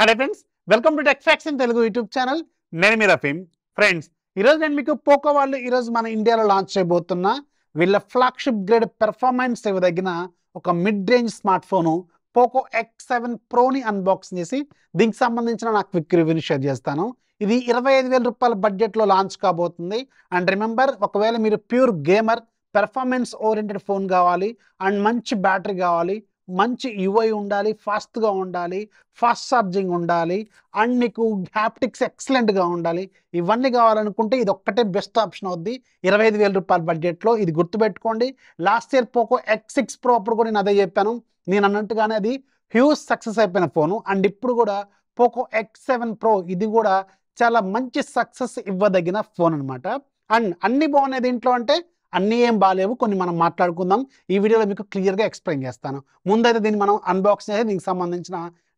Hello friends, welcome to tech fax in Telugu YouTube channel. నేను మీ Rafeem. Friends, ఈరోజు నేను మీకు పోకో వాళ్ళు ఈరోజు మన ఇండియాలో లాంచ్ చేయబోతున్న వీళ్ళ ఫ్లాగ్షిప్ గ్రేడ్ పెర్ఫార్మెన్స్ ఇవ్వదగిన ఒక mid range smart phone Poco X7 ప్రోని అన్బాక్సింగ్ చేసి దీనికి సంబంధించిన నా క్విక్ రివ్యూని షేర్ చేస్తాను. ఇది 25,000 రూపాయల బడ్జెట్లో లాంచ్ కాబోతుంది. అండ్ రిమెంబర్, ఒకవేళ మీరు pure gamer, performance oriented phone కావాలి అండ్ మంచి బ్యాటరీ కావాలి, మంచి యూఐ ఉండాలి, ఫాస్ట్గా ఉండాలి, ఫాస్ట్ ఛార్జింగ్ ఉండాలి అండ్ మీకు హ్యాప్టిక్స్ ఎక్సలెంట్గా ఉండాలి, ఇవన్నీ కావాలనుకుంటే ఇది ఒక్కటే బెస్ట్ ఆప్షన్ అవుద్ది 25,000 రూపాయల బడ్జెట్లో. ఇది గుర్తుపెట్టుకోండి. Last year Poco X6 Pro అప్పుడు కూడా నేను అదే చెప్పాను. నేను అన్నట్టుగానే అది హ్యూజ్ సక్సెస్ అయిపోయిన ఫోను. అండ్ ఇప్పుడు కూడా పోకో X7 Pro ఇది కూడా చాలా మంచి సక్సెస్ ఇవ్వదగిన ఫోన్ అనమాట. అండ్ అన్ని బాగున్నాయి దీంట్లో అంటే అన్నీ ఏం బాగాలేవు, కొన్ని మనం మాట్లాడుకుందాం. ఈ వీడియోలో మీకు క్లియర్గా ఎక్స్ప్లెయిన్ చేస్తాను. ముందైతే దీన్ని మనం అన్బాక్స్ చేసి దీనికి సంబంధించిన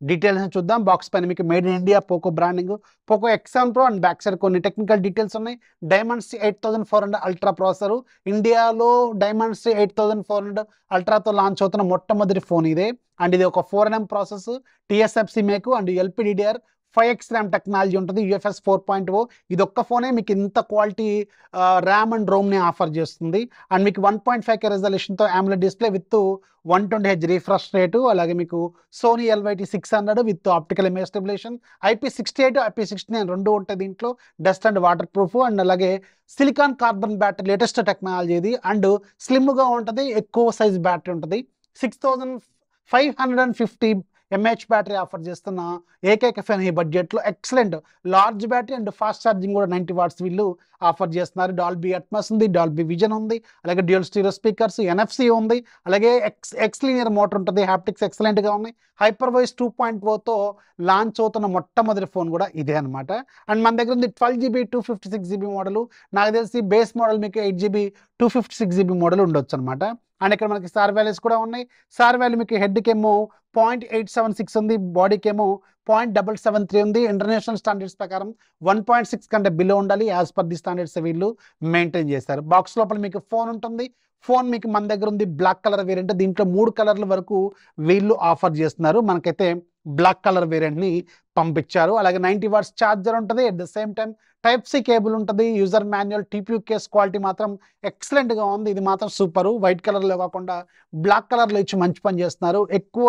డీటెయిల్స్ చూద్దాం. బాక్స్ పైన మీకు made in India Poco branding, Poco X7 Pro and back side కొన్ని టెక్నికల్ డీటెయిల్స్ ఉన్నాయి. డైమండ్సిటీ 8400 అల్ట్రా ప్రాసెసర్, ఇండియాలో డైమండ్సిటీ 8400 అల్ట్రాతో లాంచ్ అవుతున్న మొట్టమొదటి ఫోన్ ఇదే. అండ్ ఇది ఒక 4nm process, TSFC make and LPDDR 5x RAM technology ఉంటుంది, UFS 4.0. ఇది ఒక్క ఫోనే మీకు ఇంత క్వాలిటీ ర్యామ్ అండ్ రోమ్ని ఆఫర్ చేస్తుంది. అండ్ మీకు 1.5K రెజల్యూషన్తో AMOLED display with 120Hz refresh rate, అలాగే మీకు Sony LYT 600 with optical image stabilisation, IP68 IP69 రెండు ఉంటాయి దీంట్లో, dust and water proof. And అలాగే silicon carbon battery latest technology ఇది. అండ్ స్లిమ్గా ఉంటుంది, ఎక్కువ సైజ్ బ్యాటరీ ఉంటుంది. 6550 mAh బ్యాటరీ ఆఫర్ చేస్తున్న ఏకైక ఫోన్ ఈ బడ్జెట్లో. Excellent large battery and fast charging కూడా 90 వాట్స్ వీళ్ళు ఆఫర్ చేస్తున్నారు. డాల్బీ అట్మాస్ ఉంది, డాల్బీ విజన్ ఉంది, అలాగే డ్యూయల్ స్టీరియో స్పీకర్స్, NFC ఉంది, అలాగే ఎక్స్ లీనియర్ మోటార్ ఉంటుంది, హ్యాప్టిక్స్ ఎక్సలెంట్గా ఉన్నాయి. హైపర్ వాయిస్ 2.0తో లాంచ్ అవుతున్న మొట్టమొదటి ఫోన్ కూడా ఇదే అనమాట. అండ్ మన దగ్గర ఉంది 12GB 256GB మోడల్. నాకు తెలిసి బేస్ మోడల్ మీకు 8GB 256GB మోడల్ ఉండొచ్చు అనమాట. అండ్ ఇక్కడ మనకి స్టార్ వాల్యూస్ కూడా ఉన్నాయి. స్టార్ వాల్యూ మీకు హెడ్కి ఏమో 0.876 ఉంది, బాడీకి ఏమో 0.773 ఉంది. ఇంటర్నేషనల్ స్టాండర్డ్స్ ప్రకారం 1.6 కంటే బిలో ఉండాలి, యాజ్ పర్ ది స్టాండర్డ్స్ వీళ్ళు మెయింటైన్ చేస్తారు. బాక్స్ లోపల మీకు ఫోన్ ఉంటుంది. ఫోన్ మీకు మన దగ్గర ఉంది బ్లాక్ కలర్ వేరియంట్. దీంట్లో 3 కలర్ల వరకు వీళ్ళు ఆఫర్ చేస్తున్నారు. మనకైతే బ్లాక్ కలర్ వేరియంట్ని పంపించారు. అలాగే 90 వాట్స్ ఛార్జర్ ఉంటుంది. At the same time Type-C cable ఉంటుంది. User manual, TPU case quality మాత్రం ఎక్సలెంట్గా ఉంది. ఇది మాత్రం సూపరు. వైట్ కలర్లో కాకుండా బ్లాక్ కలర్లో ఇచ్చి మంచి పని చేస్తున్నారు. ఎక్కువ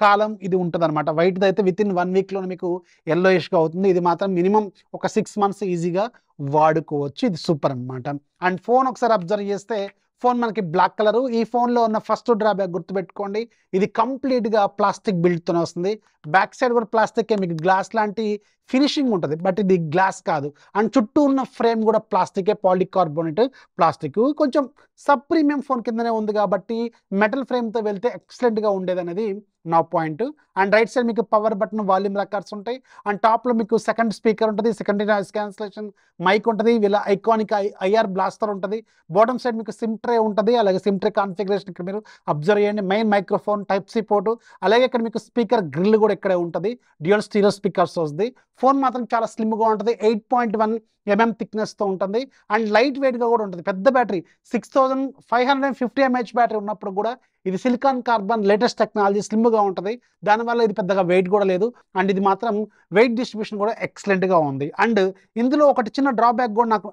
కాలం ఇది ఉంటుంది అనమాట. వైట్ది అయితే వితిన్ 1 వీక్లోనే మీకు ఎల్లోయిష్గా అవుతుంది. ఇది మాత్రం మినిమం ఒక 6 మంత్స్ ఈజీగా వాడుకోవచ్చు. ఇది సూపర్ అనమాట. అండ్ ఫోన్ ఒకసారి అబ్జర్వ్ చేస్తే ఫోన్ మనకి బ్లాక్ కలరు. ఈ ఫోన్లో ఉన్న ఫస్ట్ డ్రాబ్యాక్ గుర్తుపెట్టుకోండి, ఇది కంప్లీట్గా ప్లాస్టిక్ బిల్డ్తోనే వస్తుంది. బ్యాక్ సైడ్ కూడా ప్లాస్టిక్, మీకు గ్లాస్ లాంటి ఫినిషింగ్ ఉంటుంది, బట్ ఇది గ్లాస్ కాదు. అండ్ చుట్టూ ఉన్న ఫ్రేమ్ కూడా ప్లాస్టికే, పాలికార్బోనేట్ ప్లాస్టిక్. కొంచెం సబ్ ప్రీమియం ఫోన్ కిందనే ఉంది కాబట్టి మెటల్ ఫ్రేమ్తో వెళ్తే ఎక్సలెంట్గా ఉండేది అనేది నా పాయింట్. అండ్ రైట్ సైడ్ మీకు పవర్ బటన్, వాల్యూమ్ రికార్డ్స్ ఉంటాయి. అండ్ టాప్లో మీకు సెకండ్ స్పీకర్ ఉంటుంది, సెకండరీ నాయిస్ క్యాన్సిలేషన్ మైక్ ఉంటుంది, వీళ్ళ ఐకానిక్ IR బ్లాస్టర్ ఉంటుంది. బాటమ్ సైడ్ మీకు సిమ్ ట్రే ఉంటుంది, అలాగే సిమ్ ట్రే కాన్ఫిగరేషన్ ఇక్కడ మీరు అబ్జర్వ్ చేయండి. మెయిన్ మైక్రోఫోన్, Type-C పోర్టు, అలాగే ఇక్కడ మీకు స్పీకర్ గ్రిల్ కూడా ఇక్కడే ఉంటుంది. డ్యూయల్ స్టీరియో స్పీకర్స్ వస్తుంది. ఫోన్ మాత్రం చాలా స్లిమ్గా ఉంటుంది, 8.1mm థిక్నెస్తో ఉంటుంది. అండ్ లైట్ వెయిట్గా కూడా ఉంటుంది. పెద్ద బ్యాటరీ 6550 mAh బ్యాటరీ ఉన్నప్పుడు కూడా ఇది సిలికాన్ కార్బన్ లేటెస్ట్ టెక్నాలజీ, స్లిమ్గా ఉంటుంది. దానివల్ల ఇది పెద్దగా వెయిట్ కూడా లేదు. అండ్ ఇది మాత్రం వెయిట్ డిస్ట్రిబ్యూషన్ కూడా ఎక్సలెంట్గా ఉంది. అండ్ ఇందులో ఒకటి చిన్న డ్రాబ్యాక్ కూడా నాకు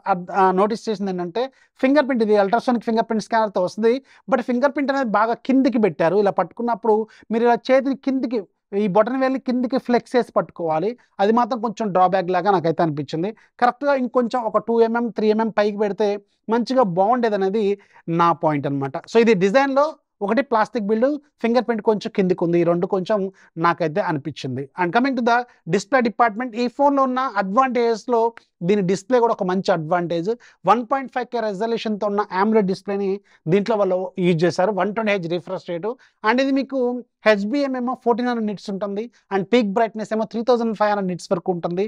నోటీస్ చేసింది ఏంటంటే ఫింగర్ ప్రింట్. ఇది అల్ట్రాసోనిక్ ఫింగర్ ప్రింట్ స్కానర్తో వస్తుంది, బట్ ఫింగర్ ప్రింట్ అనేది బాగా కిందికి పెట్టారు. ఇలా పట్టుకున్నప్పుడు మీరు ఇలా చేతిని కిందికి, ఈ బటన్ వెళ్ళి కిందికి ఫ్లెక్స్ చేసి పట్టుకోవాలి. అది మాత్రం కొంచెం డ్రాబ్యాక్ లాగా నాకైతే అనిపించింది. కరెక్ట్గా ఇంకొంచెం ఒక 2mm 3mm పైకి పెడితే మంచిగా బాగుండేది అనేది నా పాయింట్ అనమాట. సో ఇది డిజైన్లో ఒకటి ప్లాస్టిక్ బిల్డ్, ఫింగర్ ప్రింట్ కొంచెం కిందికి ఉంది. ఈ రెండు కొంచెం నాకైతే అనిపించింది. And coming to the display department, ఈ ఫోన్లో ఉన్న అడ్వాంటేజెస్లో దీని డిస్ప్లే కూడా ఒక మంచి అడ్వాంటేజ్. 1.5K రెజల్యూషన్తో ఉన్న AMOLED డిస్ప్లేని దీంట్లో వాళ్ళు యూజ్ చేశారు. 120Hz refresh rate. అండ్ ఇది మీకు HBM ఏమో 1400 నిట్స్ ఉంటుంది. అండ్ పీక్ బ్రైట్నెస్ ఏమో 3500 నిట్స్ వరకు ఉంటుంది.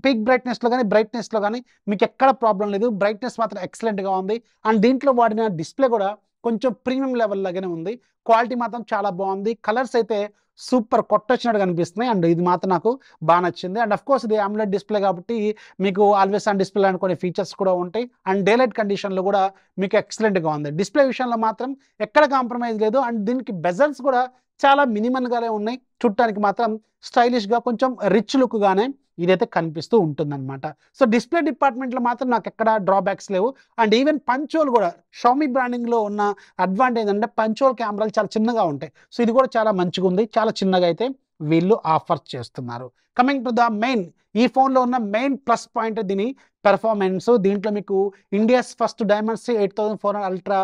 పీక్ బ్రైట్నెస్లో కానీ బ్రైట్నెస్లో కానీ మీకు ఎక్కడ ప్రాబ్లం లేదు. బ్రైట్నెస్ మాత్రం ఎక్సలెంట్గా ఉంది. అండ్ దీంట్లో వాడిన డిస్ప్లే కూడా కొంచెం ప్రీమియం లెవెల్ లాగానే ఉంది. క్వాలిటీ మాత్రం చాలా బాగుంది. కలర్స్ అయితే సూపర్ కొట్టొచ్చినట్టు కనిపిస్తున్నాయి. అండ్ ఇది మాత్రం నాకు బాగా నచ్చింది. అండ్ ఆఫ్ కోర్స్ ఇది AMOLED డిస్ప్లే కాబట్టి మీకు ఆల్వేస్ ఆన్ డిస్ప్లే అని కొన్ని ఫీచర్స్ కూడా ఉంటాయి. అండ్ డే లైట్ కండిషన్లో కూడా మీకు ఎక్సలెంట్గా ఉంది. డిస్ప్లే విషయంలో మాత్రం ఎక్కడ కాంప్రమైజ్ లేదు. అండ్ దీనికి బెజల్స్ కూడా చాలా మినిమల్గానే ఉన్నాయి. చూడటానికి మాత్రం స్టైలిష్గా కొంచెం రిచ్ లుక్గానే ఇదైతే కనిపిస్తూ ఉంటుందన్నమాట. సో డిస్ప్లే డిపార్ట్మెంట్లో మాత్రం నాకు ఎక్కడ డ్రాబ్యాక్స్ లేవు. అండ్ ఈవెన్ పంచోల్ కూడా షామీ బ్రాండింగ్లో ఉన్న అడ్వాంటేజ్ అంటే పంచోల్ కెమెరాలు చాలా చిన్నగా ఉంటాయి. సో ఇది కూడా చాలా మంచిగా ఉంది. చాలా చిన్నగా అయితే వీళ్ళు ఆఫర్ చేస్తున్నారు. కమింగ్ టు ద మెయిన్, ఈ ఫోన్లో ఉన్న మెయిన్ ప్లస్ పాయింట్ దీని పెర్ఫార్మెన్స్. దీంట్లో మీకు India's first Dimensity 8400 ultra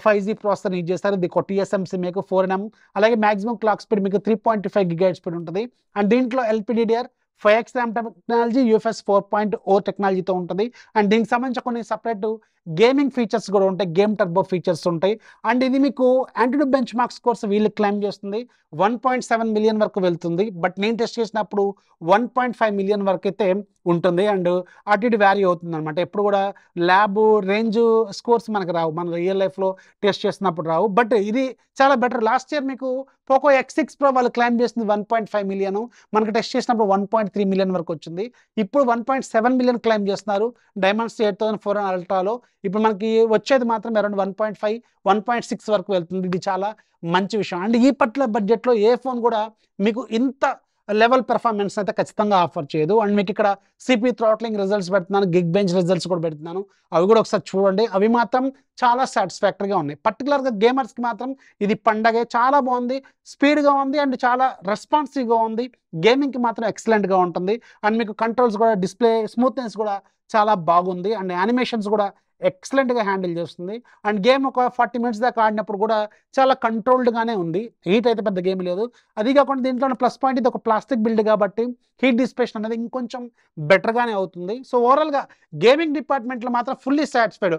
5G processor use చేస్తారు. ఇది TSMC మీకు 4nm, అలాగే మాక్సిమం క్లాక్ స్పీడ్ మీకు 3.5 GHz స్పీడ్ ఉంటుంది. అండ్ దీంట్లో LPDDR 5x RAM technology, UFS 4.0 టెక్నాలజీతో ఉంటుంది. అండ్ దీనికి సంబంధించిన కొన్ని సపరేట్ గేమింగ్ ఫీచర్స్ కూడా ఉంటాయి, గేమ్ టర్బో ఫీచర్స్ ఉంటాయి. అండ్ ఇది మీకు యాంటిట్యూడ్ బెంచ్ మార్క్ స్కోర్స్ వీళ్ళు క్లైమ్ చేస్తుంది 1.7 మిలియన్ వరకు వెళ్తుంది. బట్ నేను టెస్ట్ చేసినప్పుడు 1.5 మిలియన్ వరకు అయితే ఉంటుంది. అండ్ అటు ఇటు వ్యారీ అవుతుంది అనమాట. ఎప్పుడు కూడా ల్యాబ్ రేంజ్ స్కోర్స్ మనకు రావు, మన రియల్ లైఫ్లో టెస్ట్ చేసినప్పుడు రావు. బట్ ఇది చాలా బెటర్. లాస్ట్ ఇయర్ మీకు పోకో X6 Pro వాళ్ళు క్లైమ్ చేసింది 1.5 మిలియన్, మనకు టెస్ట్ చేసినప్పుడు 1.3 మిలియన్ వరకు వచ్చింది. ఇప్పుడు 1.7 మిలియన్ క్లైమ్ చేస్తున్నారు డైమెన్సిటీ 8400 అల్ట్రాలో. ఇప్పుడు మనకి వచ్చేది మాత్రం అరౌండ్ 1.5 1.6 వరకు వెళ్తుంది. ఇది చాలా మంచి విషయం. అండ్ ఈ పర్టికులర్ బడ్జెట్లో ఏ ఫోన్ కూడా మీకు ఇంత లెవెల్ పెర్ఫార్మెన్స్ అయితే ఖచ్చితంగా ఆఫర్ చేయదు. అండ్ మీకు ఇక్కడ CPU థ్రాట్లింగ్ రిజల్ట్స్ పెడుతున్నాను, గిగ్ బెంచ్ రిజల్ట్స్ కూడా పెడుతున్నాను. అవి కూడా ఒకసారి చూడండి. అవి మాత్రం చాలా సాటిస్ఫాక్టరీగా ఉన్నాయి. పర్టికులర్గా గేమర్స్కి మాత్రం ఇది పండగే. చాలా బాగుంది, స్పీడ్గా ఉంది, అండ్ చాలా రెస్పాన్సివ్గా ఉంది. గేమింగ్కి మాత్రం ఎక్సలెంట్గా ఉంటుంది. అండ్ మీకు కంట్రోల్స్ కూడా, డిస్ప్లే స్మూత్నెస్ కూడా చాలా బాగుంది. అండ్ యానిమేషన్స్ కూడా ఎక్సలెంట్గా హ్యాండిల్ చేస్తుంది. అండ్ గేమ్ ఒక 40 మినిట్స్ దాకా ఆడినప్పుడు కూడా చాలా కంట్రోల్డ్గానే ఉంది. హీట్ అయితే పెద్ద గేమ్ లేదు. అది కాకుండా దీంట్లో ప్లస్ పాయింట్, ఇది ఒక ప్లాస్టిక్ బిల్డ్ కాబట్టి హీట్ డిసిపేషన్ అనేది ఇంకొంచెం బెటర్గానే అవుతుంది. సో ఓవరాల్గా గేమింగ్ డిపార్ట్మెంట్లో మాత్రం ఫుల్లీ సాటిస్ఫైడ్.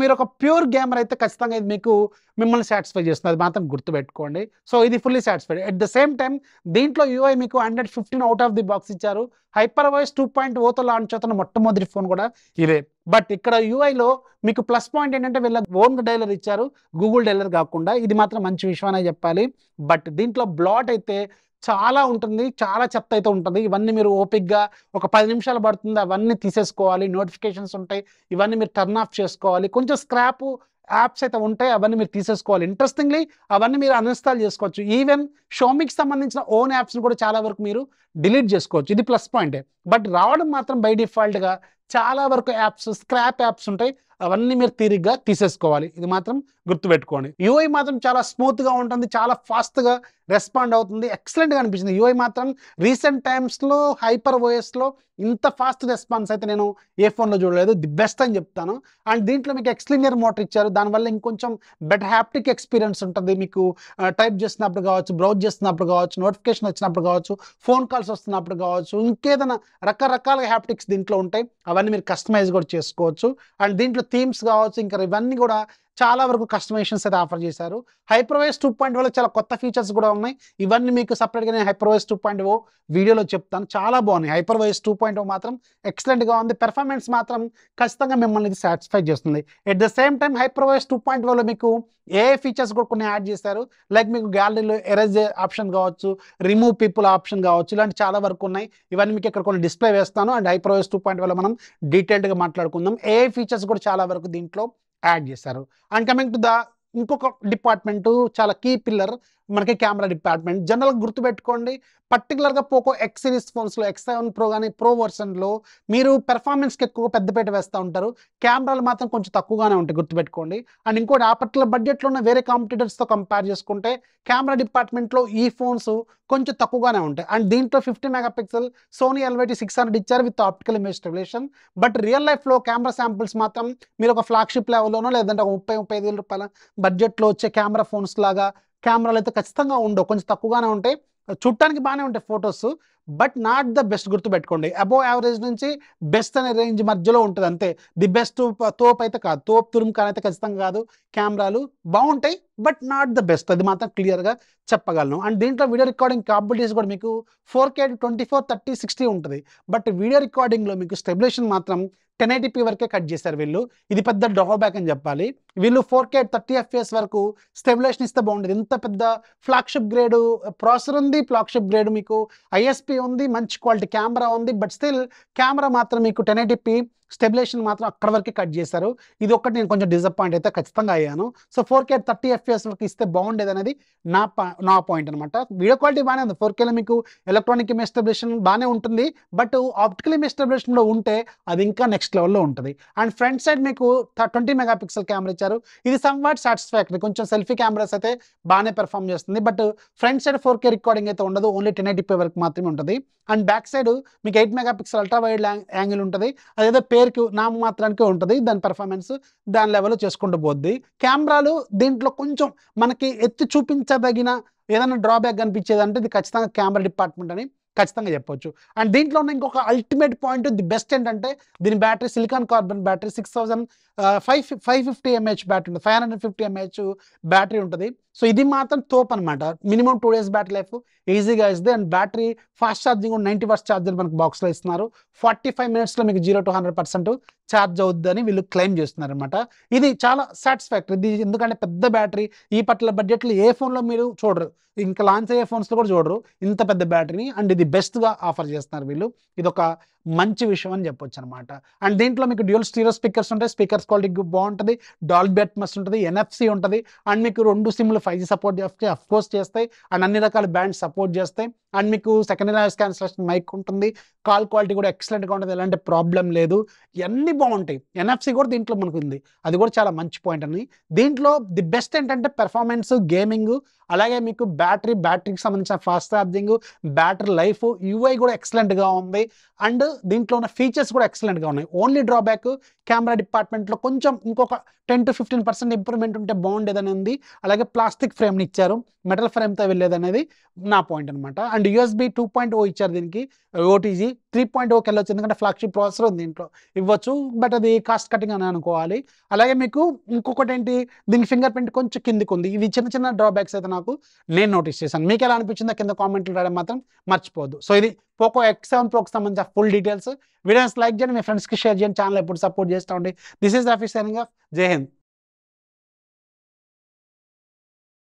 మీరు ఒక ప్యూర్ గేమర్ అయితే ఖచ్చితంగా ఇది మీకు మిమ్మల్ని సాటిస్ఫై చేస్తుంది, అది మాత్రం గుర్తుపెట్టుకోండి. సో ఇది fully satisfied. At the same time దీంట్లో UI మీకు 115 అవుట్ ఆఫ్ ది బాక్స్ ఇచ్చారు. HyperOS 2.0తో లాంచ్ అవుతున్న మొట్టమొదటి ఫోన్ కూడా ఇదే. బట్ ఇక్కడ UIలో మీకు ప్లస్ పాయింట్ ఏంటంటే వీళ్ళ ఓన్ డైలర్ ఇచ్చారు, గూగుల్ డైలర్ కాకుండా. ఇది మాత్రం మంచి విషయం అనే చెప్పాలి. బట్ దీంట్లో బ్లాట్ అయితే చాలా ఉంటుంది, చాలా చెత్త అయితే ఉంటుంది. ఇవన్నీ మీరు ఓపిక్గా ఒక 10 నిమిషాలు పడుతుంది, అవన్నీ తీసేసుకోవాలి. నోటిఫికేషన్స్ ఉంటాయి, ఇవన్నీ మీరు టర్న్ ఆఫ్ చేసుకోవాలి. కొంచెం స్క్రాప్ యాప్స్ అయితే ఉంటాయి, అవన్నీ మీరు తీసేసుకోవాలి. ఇంట్రెస్టింగ్లీ అవన్నీ మీరు అన్ఇన్స్టాల్ చేసుకోవచ్చు. ఈవెన్ షోమీకి సంబంధించిన ఓన్ యాప్స్ని కూడా చాలా వరకు మీరు డిలీట్ చేసుకోవచ్చు. ఇది ప్లస్ పాయింటే. బట్ రావడం మాత్రం బై డిఫాల్ట్గా చాలా వరకు యాప్స్, స్క్రాప్ యాప్స్ ఉంటాయి, అవన్నీ మీరు తీరిగ్గా తీసేసుకోవాలి. ఇది మాత్రం గుర్తుపెట్టుకోండి. UI మాత్రం చాలా స్మూత్గా ఉంటుంది, చాలా ఫాస్ట్గా రెస్పాండ్ అవుతుంది. ఎక్సలెంట్గా అనిపించింది. UI మాత్రం రీసెంట్ టైమ్స్లో HyperOSలో ఇంత ఫాస్ట్ రెస్పాన్స్ అయితే నేను ఏ ఫోన్లో చూడలేదు. ది బెస్ట్ అని చెప్తాను. అండ్ దీంట్లో మీకు ఎక్స్లీనియర్ మోటర్ ఇచ్చారు, దానివల్ల ఇంకొంచెం బెటర్ హ్యాప్టిక్ ఎక్స్పీరియన్స్ ఉంటుంది. మీకు టైప్ చేస్తున్నప్పుడు కావచ్చు, బ్రౌజ్ చేస్తున్నప్పుడు కావచ్చు, నోటిఫికేషన్ వచ్చినప్పుడు కావచ్చు, ఫోన్ కాల్స్ వస్తున్నప్పుడు కావచ్చు, ఇంకేదైనా రకరకాల హ్యాప్టిక్స్ దీంట్లో ఉంటాయి. అవన్నీ మీరు కస్టమైజ్ కూడా చేసుకోవచ్చు. అండ్ దీంట్లో థీమ్స్ కావచ్చు, ఇంకా ఇవన్నీ కూడా చాలా వరకు కస్టమైజేషన్స్ అయితే ఆఫర్ చేశారు. HyperOS 2.0లో చాలా కొత్త ఫీచర్స్ కూడా ఉన్నాయి. ఇవన్నీ మీకు సపరేట్గా నేను HyperOS 2.0 వీడియోలో చెప్తాను. చాలా బాగున్నాయి. HyperOS 2.0 మాత్రం ఎక్సలెంట్గా ఉంది. పెర్ఫార్మెన్స్ మాత్రం ఖచ్చితంగా మిమ్మల్ని సాటిస్ఫై చేస్తుంది. At the same time HyperOS 2.0లో మీకు AI ఫీచర్స్ కూడా కొన్ని యాడ్ చేశారు. లైక్ మీకు గ్యాలరీలో ఎరేజ్ ఆప్షన్ కావచ్చు, రిమూవ్ పీపుల్ ఆప్షన్ కావచ్చు, ఇలాంటి చాలా వరకు ఉన్నాయి. ఇవన్నీ మీకు ఇక్కడ కొన్ని డిస్ప్లే వేస్తాను. అండ్ HyperOS 2.0లో మనం డీటెయిల్డ్గా మాట్లాడుకుందాం. AI ఫీచర్స్ కూడా చాలా వరకు దీంట్లో యాడ్ చేశారు. అండ్ కమింగ్ టు ద ఇంకొక డిపార్ట్మెంట్, చాలా కీ పిల్లర్ మనకి కెమెరా డిపార్ట్మెంట్. జనరల్గా గుర్తుపెట్టుకోండి, పర్టికులర్గా పోకో X సిరీస్ ఫోన్స్లో X7 Pro కానీ ప్రో వర్షన్లో మీరు పెర్ఫార్మెన్స్కి ఎక్కువ పెద్దపేట వేస్తూ ఉంటారు. కెమెరాలు మాత్రం కొంచెం తక్కువగానే ఉంటాయి, గుర్తుపెట్టుకోండి. అండ్ ఇంకోటి ఆ పర్టికులర్ బడ్జెట్లో ఉన్న వేరే కాంపిటీటర్స్తో కంపేర్ చేసుకుంటే కెమెరా డిపార్ట్మెంట్లో ఈ ఫోన్స్ కొంచెం తక్కువగానే ఉంటాయి. అండ్ దీంట్లో 50 మెగాపిక్సెల్ సోనీ LYT600 ఇచ్చారు with optical image stabilisation. But real లైఫ్లో కెమెరా శాంపిల్స్ మాత్రం మీరు ఒక ఫ్లాగ్షిప్ లెవెల్లోనో లేదంటే ఒక 30-35 వేల రూపాయల బడ్జెట్లో వచ్చే కెమెరా ఫోన్స్ లాగా కెమెరాలు అయితే ఖచ్చితంగా ఉండవు, కొంచెం తక్కువగానే ఉంటాయి. చూడటానికి బాగానే ఉంటాయి photos. But not the best. గుర్తుపెట్టుకోండి, అబోవ్ యావరేజ్ నుంచి బెస్ట్ అనే రేంజ్ మధ్యలో ఉంటుంది అంతే. ది బెస్ట్ తోపు అయితే కాదు, తోపు తురుము అయితే ఖచ్చితంగా కాదు. కెమెరాలు బాగుంటాయి బట్ నాట్ ద బెస్ట్, అది మాత్రం క్లియర్గా చెప్పగలను. అండ్ దీంట్లో వీడియో రికార్డింగ్ క్యాపబిలిటీస్ కూడా మీకు 4K 24 30 60 ఉంటుంది. బట్ వీడియో రికార్డింగ్లో మీకు స్టెబిలేషన్ మాత్రం 1080p వరకే కట్ చేశారు వీళ్ళు. ఇది పెద్ద డ్రాబ్యాక్ అని చెప్పాలి. వీళ్ళు 4K 30 FPS వరకు స్టెబిలేషన్ ఇస్తే బాగుండేది. ఇంత పెద్ద ఫ్లాగ్షిప్ గ్రేడ్ ప్రాసెసర్ ఉంది, ఫ్లాగ్షిప్ గ్రేడ్ మీకు ISP ఉంది, మంచి క్వాలిటీ కెమెరా ఉంది. బట్ స్టిల్ కెమెరా మాత్రం మీకు 1080p స్టెబిలేషన్ మాత్రం అక్కడ వరకే కట్ చేశారు. ఇది ఒక్కటి నేను కొంచెం డిసప్పాయింట్ అయితే ఖచ్చితంగా అయ్యాను. సో 4K 30 FPS వరకు ఇస్తే బాగుండేది అనేది నా పాయింట్ అనమాట. వీడియో క్వాలిటీ బాగానే ఉంది. 4Kలో మీకు ఎలక్ట్రానిక్ ఇమేజ్ స్టెబిలేషన్ బాగానే ఉంటుంది. బట్ ఆప్టికల్ ఇమేజ్ స్టెబిలేషన్లో ఉంటే అది ఇంకా నెక్స్ట్ లెవెల్లో ఉంటుంది. అండ్ ఫ్రంట్ సైడ్ మీకు 20 మెగాపిక్సెల్ కెమెరా ఇచ్చారు. ఇది సమ్వాట్ సాటిస్ఫాక్టరీ. కొంచెం సెల్ఫీ కెమెరాస్ అయితే బాగానే పెర్ఫామ్ చేస్తుంది. But front side 4K recording అయితే ఉండదు, ఓన్లీ 1080p వరకు మాత్రమే ఉంటుంది. అండ్ బ్యాక్ సైడ్ మీకు 8 మెగాపిక్సెల్ అల్ట్రా వైడ్ యాంగిల్ ఉంటుంది. అదేదో పేరుకి నామమాత్రానికే ఉంటుంది. దాని పెర్ఫార్మెన్స్ దాని లెవెల్లో చేసుకుంటూ పోద్ది. కెమెరాలు దీంట్లో కొంచెం మనకి ఎత్తి చూపించదగిన ఏదైనా డ్రాబ్యాక్ కనిపించేది అంటే ఇది ఖచ్చితంగా కెమెరా డిపార్ట్మెంట్ అని ఖచ్చితంగా చెప్పొచ్చు. అండ్ దీంట్లో ఉన్న ఇంకొక అల్టిమేట్ పాయింట్, ది బెస్ట్ ఏంటంటే దీని battery silicon carbon battery 6550 mAh battery ఉంటుంది, 550 mAh బ్యాటరీ ఉంటుంది. సో ఇది మాత్రం తోపు అనమాట. మినిమం 2 days బ్యాటరీ లైఫ్ ఈజీగా ఇస్తుంది. And battery fast charging 90 watts charger మనకు బాక్స్లో ఇస్తున్నారు. 45 minutesలో మీకు 0 to 100% ఛార్జ్ అవుద్దని వీళ్ళు క్లెయిమ్ చేస్తున్నారు అనమాట. ఇది చాలా సాటిస్ఫాక్టరీ. ఇది ఎందుకంటే పెద్ద బ్యాటరీ ఈ పట్ల బడ్జెట్లో ఏ ఫోన్లో మీరు చూడరు, ఇంకా లాంచ్ అయ్యే ఫోన్స్లో కూడా చూడరు ఇంత పెద్ద బ్యాటరీని. అండ్ ఇది బెస్ట్గా ఆఫర్ చేస్తున్నారు వీళ్ళు. ఇది ఒక మంచి విషయం అని చెప్పొచ్చు అనమాట. అండ్ దీంట్లో మీకు డ్యూయల్ స్టీరియో స్పీకర్స్ ఉంటాయి. స్పీకర్స్ క్వాలిటీ బాగుంటుంది. డాల్బీ అట్మాస్ ఉంటుంది, NFC ఉంటుంది. అండ్ మీకు 2 సిమ్లు 5G సపోర్ట్ చేస్తాయి, అఫ్ కోర్స్ చేస్తాయి. అండ్ అన్ని రకాల బ్యాండ్స్ సపోర్ట్ చేస్తాయి. అండ్ మీకు సెకండరీ నాయిస్ క్యాన్సిలేషన్ మైక్ ఉంటుంది. కాల్ క్వాలిటీ కూడా ఎక్సలెంట్గా ఉంటుంది, ఎలాంటి ప్రాబ్లం లేదు. ఇవన్నీ బాగుంటాయి. NFC కూడా దీంట్లో మనకు ఉంది, అది కూడా చాలా మంచి పాయింట్ అని. దీంట్లో ది బెస్ట్ ఏంటంటే పెర్ఫార్మెన్స్, గేమింగ్, అలాగే మీకు బ్యాటరీకి సంబంధించిన fast charging, battery life, UI కూడా ఎక్సలెంట్గా ఉంది. అండ్ దీంట్లో ఉన్న ఫీచర్స్ కూడా ఎక్సలెంట్గా ఉన్నాయి. ఓన్లీ డ్రాబ్యాక్ కెమెరా డిపార్ట్మెంట్లో కొంచెం ఇంకొక 10 to 15% ఇంప్రూవ్మెంట్ ఉంటే బాగుండేదని ఉంది. అలాగే ప్లాస్టిక్ ఫ్రేమ్ని ఇచ్చారు, మెటల్ ఫ్రేమ్తో వెళ్ళేదనేది నా పాయింట్ అనమాట. అండ్ USB 2.0 ఇచ్చారు దీనికి. OTG 3.0కి వెళ్ళొచ్చు, ఎందుకంటే ఫ్లాగ్షిప్ ప్రాసెసర్ ఉంది దీంట్లో, ఇవ్వచ్చు. బట్ అది కాస్ట్ కటింగ్ అని అనుకోవాలి. అలాగే మీకు ఇంకొకటి ఏంటి, దీనికి ఫింగర్ ప్రింట్ కొంచెం కిందికి ఉంది. ఇవి చిన్న చిన్న డ్రాబ్యాక్స్ అయితే నేను నోటీస్ చేశాను. మీకు ఎలా అనిపించిందో కింద కామెంట్లు రాయడం మాత్రం మర్చిపోవద్దు. సో ఇది పోకో X7 Proకి సంబంధించిన ఫుల్ డీటెయిల్స్. వీడియోస్ లైక్ చేయండి, మీ ఫ్రెండ్స్కి షేర్ చేయండి, ఛానల్ ఎప్పుడు సపోర్ట్ చేస్తూ ఉండి. This is Rafi signing off. జై హింద్.